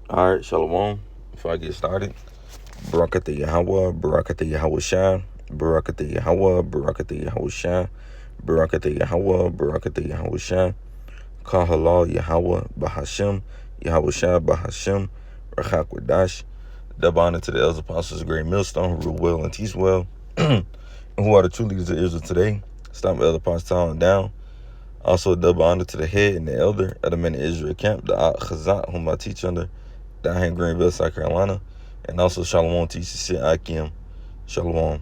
All right, Shalom. Before I get started, Barakatah Yahweh, Barakatah Yahweh Shah, Barakatah Yahweh, Barakatah Yahweh Shah, Barakatah Yahweh, Barakatah Yahweh Shah, Kahalal Yahweh, Bahashem, Yahweh Shah, Bahashem, Rachak Wadash. Double honor to the elders, apostles, great millstone, who rule well and teach well, and who are the true leaders of Israel today. Stop elder apostle down. Also, double honor to the head and the elder of the men of Israel camp, the Chazat, whom I teach under, down here in Greenville, South Carolina. And also Shalom to TCC Akim. Shalom.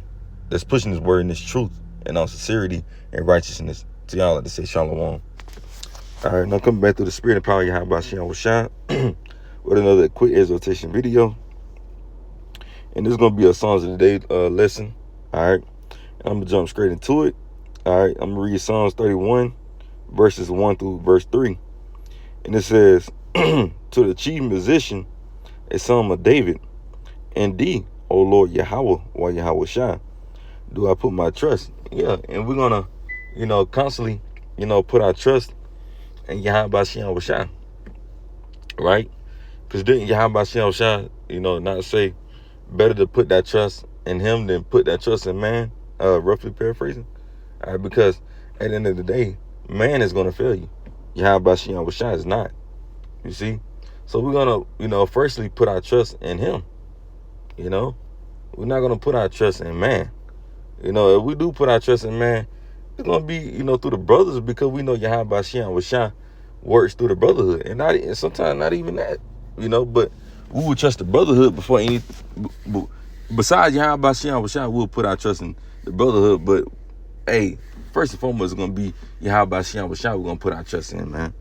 That's pushing his word and his truth and all sincerity and righteousness. To y'all like to say Shalom. Alright, now coming back through the spirit and power of Yahweh Shem Shah with another quick exhortation video. And this is gonna be a Psalms of the Day lesson. Alright. And I'm gonna jump straight into it. Alright, I'm gonna read Psalms 31, verses 1 through verse 3. And it says, to the chief musician, a psalm of David, and thee, O Lord Yahweh, or Yahweh Shah, do I put my trust. Yeah, and we're gonna, constantly, put our trust in Yahweh Shah, right? Because didn't Yahweh Shah, not say better to put that trust in him than put that trust in man, roughly paraphrasing? All right, because at the end of the day, man is gonna fail you. Yahweh Shah is not. You see? So we're gonna, firstly put our trust in him. We're not gonna put our trust in man. If we do put our trust in man, it's gonna be, through the brothers, because we know Yahweh Shah works through the brotherhood, and sometimes not even that, but we would trust the brotherhood before any. Besides Yahweh Shah, we'll put our trust in the brotherhood. But hey, first and foremost, it's gonna be Yahweh Shah. We're gonna put our trust in, man.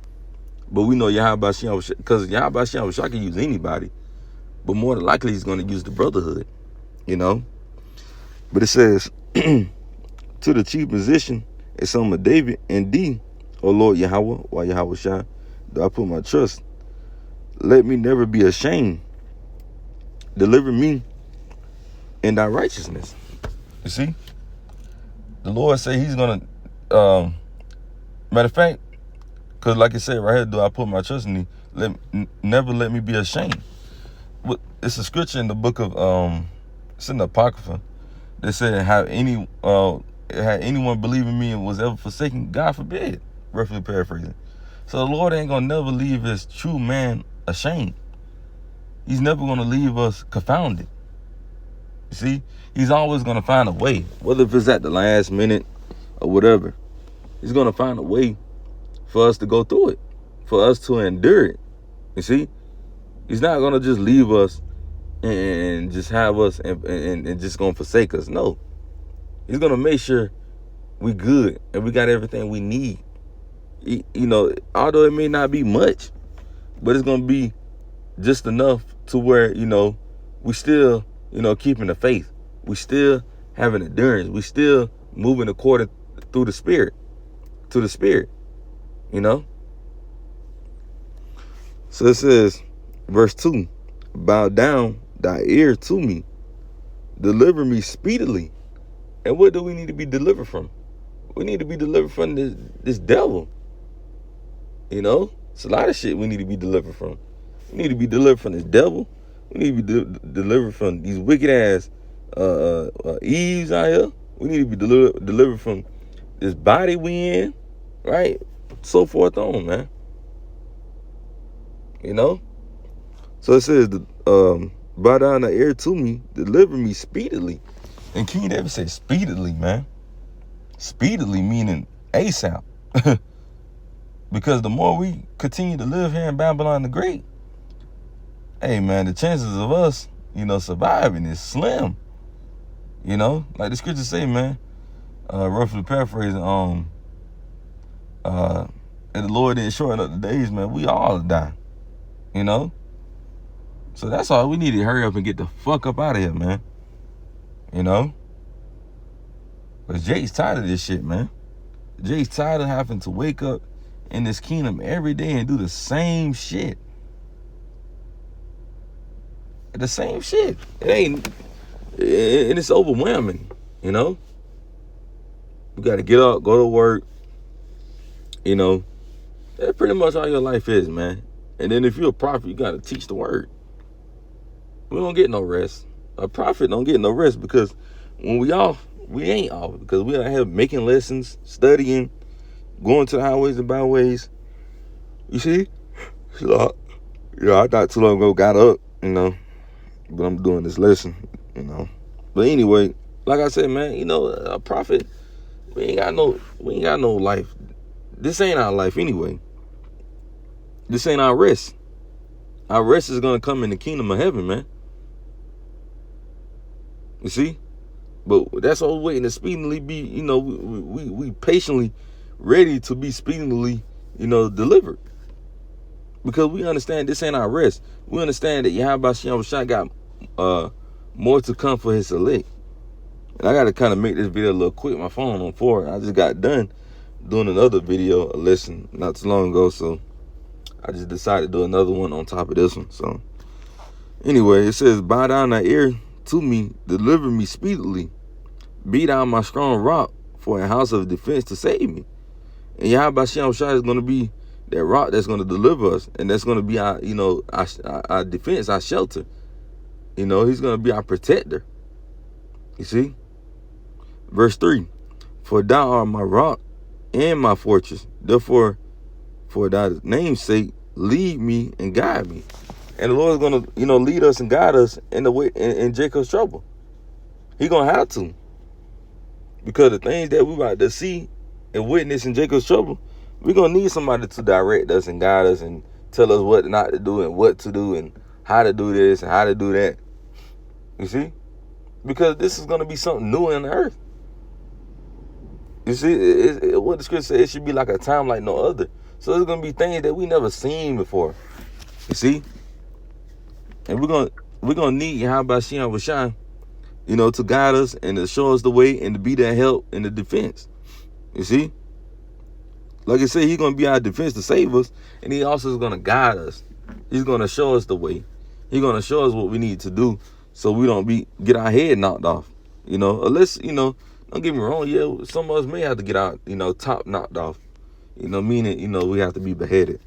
But we know Yahweh Shah, because Yahweh Shah can use anybody, but more than likely he's gonna use the brotherhood, But it says, to the chief musician, a son of David, and thee, O Lord Yahweh, or Yahweh Shah, do I put my trust. Let me never be ashamed. Deliver me in thy righteousness. You see? The Lord say he's going to, matter of fact, because like I said right here, do I put my trust in thee, never let me be ashamed. It's a scripture in the book of, it's in the Apocrypha. They said, had anyone believe in me and was ever forsaken, God forbid, roughly paraphrasing. So the Lord ain't gonna never leave his true man ashamed. He's never gonna leave us confounded. You see, he's always gonna find a way, whether if it's at the last minute or whatever. He's gonna find a way for us to go through it, for us to endure it. You see, he's not gonna just leave us and just have us and just gonna forsake us. No, he's gonna make sure we good and we got everything we need. Although it may not be much, but it's gonna be just enough to where we still keeping the faith, we still having endurance, we still moving according through the spirit, to the spirit. So it says, verse 2, bow down thy ear to me, deliver me speedily. And what do we need to be delivered from? We need to be delivered from this devil. It's a lot of shit we need to be delivered from. We need to be delivered from this devil. We need to be delivered from these wicked ass Eves out here. We need to be delivered from this body we in, right? So forth on, man. So it says, bow down the ear to me, deliver me speedily. And King David said speedily, man. Speedily meaning ASAP. Because the more we continue to live here in Babylon the Great, hey man, the chances of us, surviving is slim. Like the scriptures say, man, roughly paraphrasing, and the Lord didn't shorten up the days, man, we all die. So that's all we need to hurry up and get the fuck up out of here, man. Because Jay's tired of this shit, man. Jay's tired of having to wake up in this kingdom every day and do the same shit. The same shit. And it's overwhelming, You got to get up, go to work. That's pretty much all your life is, man. And then if you're a prophet, you got to teach the word. we don't get no rest. A prophet don't get no rest, because when we off, we ain't off, because we out here making lessons, studying, going to the highways and byways. You see? So, I not too long ago got up, but I'm doing this lesson, But anyway, like I said, man, a prophet, we ain't got no life. This ain't our life anyway. This ain't our rest. Our rest is gonna come in the kingdom of heaven, man. You see? But that's all we're waiting to speedily be, we patiently ready to be speedily, delivered. Because we understand this ain't our rest. We understand that Yahweh Shah got more to come for his elect. And I got to kind of make this video a little quick. My phone on 4. I just got done doing another video, a lesson, not too long ago. So I just decided to do another one on top of this one. So anyway, it says, bow down thy ear to me, deliver me speedily. Be thou my strong rock for a house of defense to save me. And Yahweh Shah is going to be that rock that's going to deliver us. And that's going to be our, our defense, our shelter. He's going to be our protector. You see? Verse 3. For thou art my rock and my fortress. Therefore, for thy name's sake, lead me and guide me. And the Lord is going to, lead us and guide us in the way in Jacob's trouble. He's going to have to. Because the things that we about to see and witness in Jacob's trouble, we're going to need somebody to direct us and guide us and tell us what not to do and what to do and how to do this and how to do that. You see? Because this is going to be something new in the earth. You see, what the scripture says, it should be like a time like no other. So there's going to be things that we never seen before. You see? And we're gonna need Yahweh Shah, to guide us and to show us the way and to be that help in the defense. You see? Like I said, he's going to be our defense to save us, and he also is going to guide us. He's going to show us the way. He's going to show us what we need to do so we don't get our head knocked off. Unless, don't get me wrong, some of us may have to get our, top knocked off. Meaning, we have to be beheaded.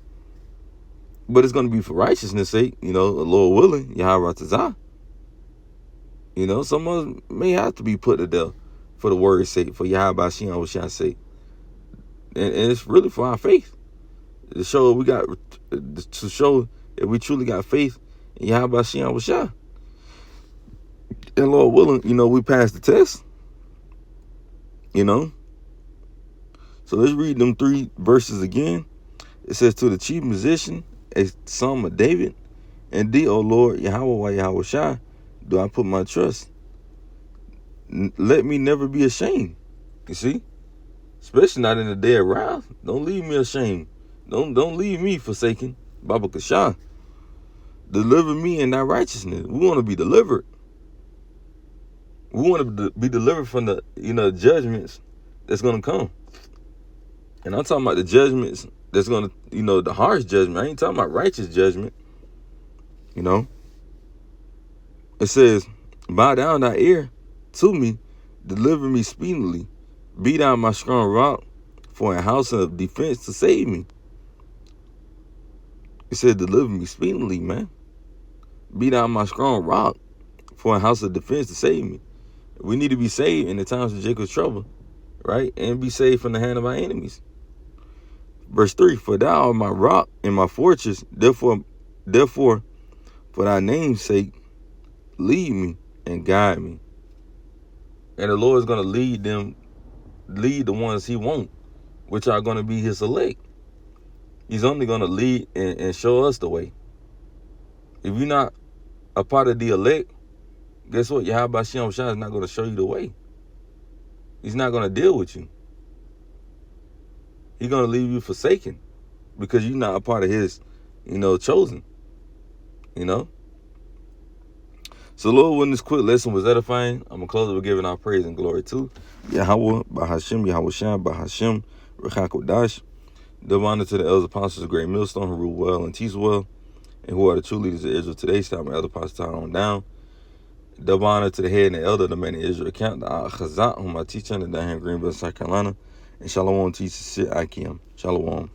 But it's going to be for righteousness' sake, the Lord willing, Yahweh Tazah. Some of us may have to be put to death for the word's sake, for Yahweh Shah's sake. And it's really for our faith. To show that we truly got faith in Yahweh Shah. And Lord willing, we passed the test. So let's read them 3 verses again. It says, to the chief musician, a psalm of David, and thee, O Lord, Yahweh Shah, do I put my trust. Let me never be ashamed. You see? Especially not in the day of wrath. Don't leave me ashamed. Don't leave me forsaken. Baba Kasha. Deliver me in thy righteousness. We want to be delivered. We want to be delivered from the, judgments that's going to come. And I'm talking about the judgments that's going to, the harsh judgment. I ain't talking about righteous judgment. It says, bow down thy ear to me, deliver me speedily. Be thou my strong rock for a house of defense to save me. It said, deliver me speedily, man. Be thou my strong rock for a house of defense to save me. We need to be saved in the times of Jacob's trouble, right? And be saved from the hand of our enemies. Verse 3, for thou art my rock and my fortress, therefore, for thy name's sake, lead me and guide me. And the Lord is going to lead the ones he wants, which are going to be his elect. He's only going to lead and show us the way. If you're not a part of the elect, guess what? Yahweh Shah is not going to show you the way. He's not going to deal with you. He's going to leave you forsaken because you're not a part of his, chosen. So, Lord, when this quick lesson was edifying, I'm going to close it with giving our praise and glory to Yahweh, Bahashim, Yahweh Shah, Bahashim, Rechakodash. Double honor to the elders apostles of Great Millstone who rule well and teach well, and who are the true leaders of Israel today. Stop my elder apostle on down. Double honor to the head and the elder of the man in Israel account, the Chazat, whom I teach under Diane Greenville, South Carolina. And Shalom, teacher Sid Akim. Shalom.